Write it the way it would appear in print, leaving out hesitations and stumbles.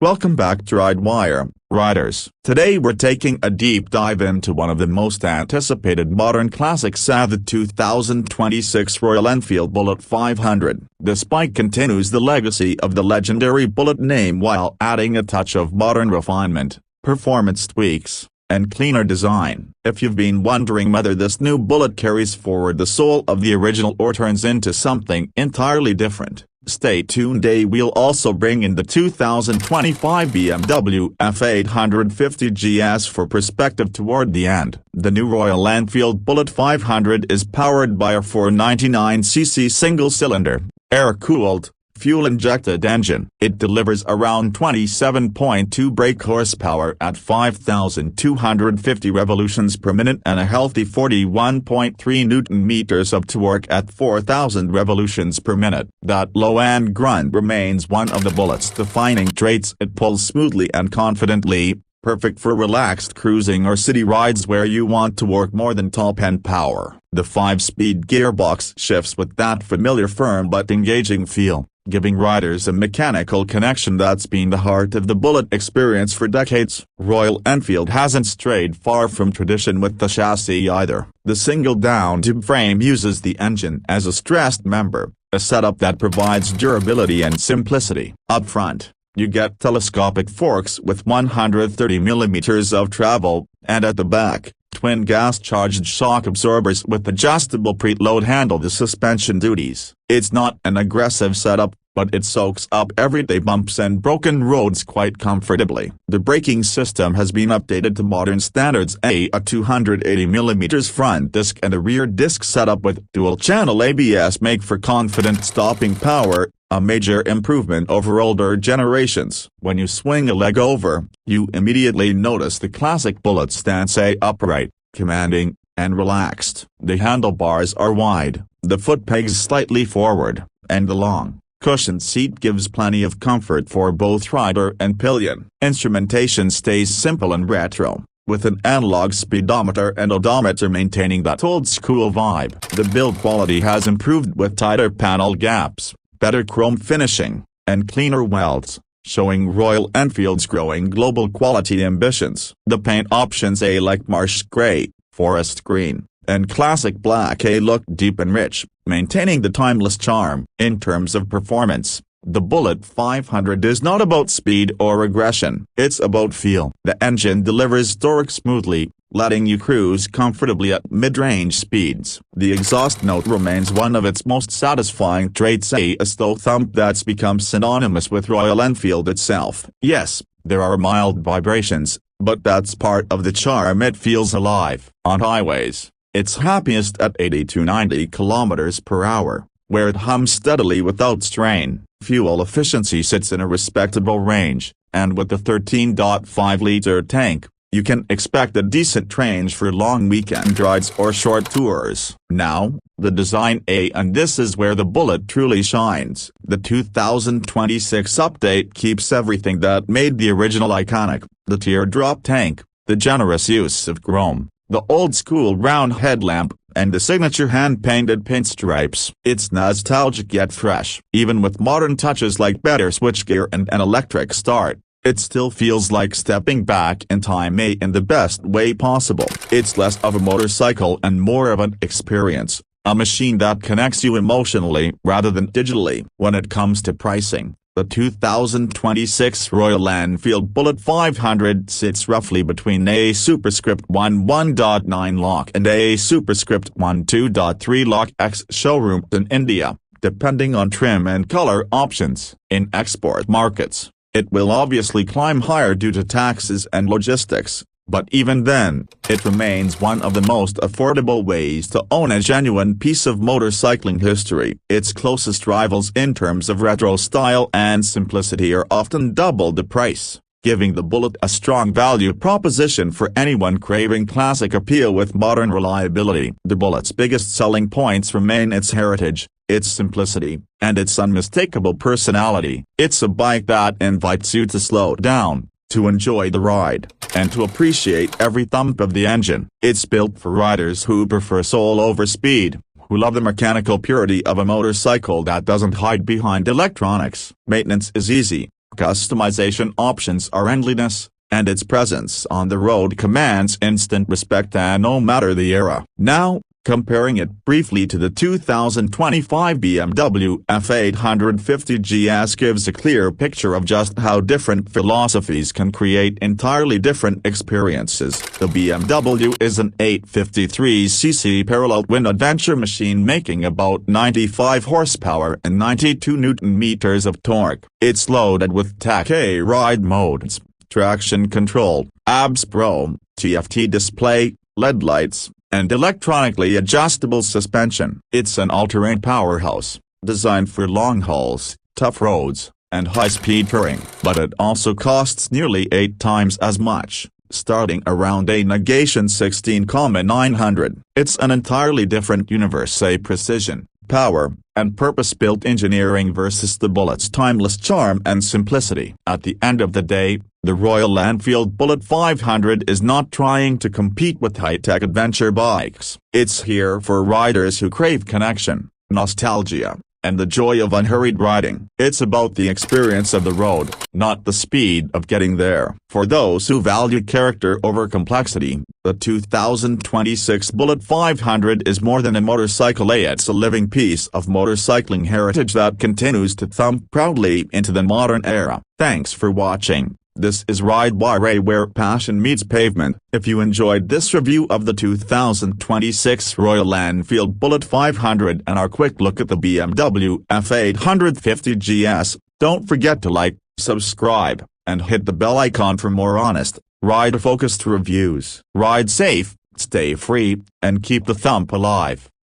Welcome back to RideWire, riders. Today we're taking a deep dive into one of the most anticipated modern classics, the 2026 Royal Enfield Bullet 500. This bike continues the legacy of the legendary Bullet name while adding a touch of modern refinement, performance tweaks, and cleaner design. If you've been wondering whether this new Bullet carries forward the soul of the original or turns into something entirely different, stay tuned. We'll also bring in the 2025 BMW F850 GS for perspective toward the end. The new Royal Enfield Bullet 500 is powered by a 499cc single-cylinder, air-cooled, fuel-injected engine. It delivers around 27.2 brake horsepower at 5,250 revolutions per minute and a healthy 41.3 Newton-meters of torque at 4,000 revolutions per minute. That low-end grunt remains one of the Bullet's defining traits. It pulls smoothly and confidently, perfect for relaxed cruising or city rides where you want to work more than top-end power. The 5-speed gearbox shifts with that familiar firm but engaging feel, giving riders a mechanical connection that's been the heart of the Bullet experience for decades. Royal Enfield hasn't strayed far from tradition with the chassis either. The single down-tube frame uses the engine as a stressed member, a setup that provides durability and simplicity. Up front, you get telescopic forks with 130mm of travel, and at the back, twin gas-charged shock absorbers with adjustable preload handle the suspension duties. It's not an aggressive setup, but it soaks up everyday bumps and broken roads quite comfortably. The braking system has been updated to modern standards. A 280mm front disc and a rear disc setup with dual-channel ABS make for confident stopping power, a major improvement over older generations. When you swing a leg over, you immediately notice the classic Bullet stance: upright, commanding, and relaxed. The handlebars are wide, the foot pegs slightly forward, and the long, cushioned seat gives plenty of comfort for both rider and pillion. Instrumentation stays simple and retro, with an analog speedometer and odometer maintaining that old-school vibe. The build quality has improved with tighter panel gaps, better chrome finishing, and cleaner welds, showing Royal Enfield's growing global quality ambitions. The paint options like marsh gray, forest green, and classic black look deep and rich, maintaining the timeless charm. In terms of performance, the Bullet 500 is not about speed or aggression. It's about feel. The engine delivers torque smoothly, letting you cruise comfortably at mid-range speeds. The exhaust note remains one of its most satisfying traits, a slow thump that's become synonymous with Royal Enfield itself. Yes, there are mild vibrations, but that's part of the charm. It feels alive. On highways, it's happiest at 80 to 90 km per hour, where it hums steadily without strain. Fuel efficiency sits in a respectable range, and with the 13.5-liter tank, you can expect a decent range for long weekend rides or short tours. Now, the design, and this is where the Bullet truly shines. The 2026 update keeps everything that made the original iconic: the teardrop tank, the generous use of chrome, the old-school round headlamp, and the signature hand-painted pinstripes. It's nostalgic yet fresh. Even with modern touches like better switchgear and an electric start, it still feels like stepping back in time, in the best way possible. It's less of a motorcycle and more of an experience, a machine that connects you emotionally rather than digitally. When it comes to pricing, the 2026 Royal Enfield Bullet 500 sits roughly between a superscript 1.9 lock and a superscript 1.3 lock ex-showroom in India, depending on trim and color options. In export markets, it will obviously climb higher due to taxes and logistics, but even then, it remains one of the most affordable ways to own a genuine piece of motorcycling history. Its closest rivals in terms of retro style and simplicity are often double the price, giving the Bullet a strong value proposition for anyone craving classic appeal with modern reliability. The Bullet's biggest selling points remain its heritage, its simplicity, and its unmistakable personality. It's a bike that invites you to slow down, to enjoy the ride, and to appreciate every thump of the engine. It's built for riders who prefer soul over speed, who love the mechanical purity of a motorcycle that doesn't hide behind electronics. Maintenance is easy, Customization options are endless, and its presence on the road commands instant respect and no matter the era. Now, comparing it briefly to the 2025 BMW F850 GS gives a clear picture of just how different philosophies can create entirely different experiences. The BMW is an 853cc parallel twin adventure machine making about 95 horsepower and 92 Nm of torque. It's loaded with TAC ride modes, traction control, ABS Pro, TFT display, LED lights, and electronically adjustable suspension. It's an all-terrain powerhouse, designed for long hauls, tough roads, and high-speed touring. But it also costs nearly 8 times as much, starting around a negation 16 comma 900. It's an entirely different universe, a precision, power, and purpose-built engineering versus the Bullet's timeless charm and simplicity. At the end of the day, the Royal Enfield Bullet 500 is not trying to compete with high-tech adventure bikes. It's here for riders who crave connection, nostalgia, and the joy of unhurried riding. It's about the experience of the road, not the speed of getting there. For those who value character over complexity, the 2026 Bullet 500 is more than a motorcycle. It's a living piece of motorcycling heritage that continues to thump proudly into the modern era. Thanks for watching. This is RideWire, where passion meets pavement. If you enjoyed this review of the 2026 Royal Enfield Bullet 500 and our quick look at the BMW F850 GS, don't forget to like, subscribe, and hit the bell icon for more honest, rider-focused reviews. Ride safe, stay free, and keep the thump alive.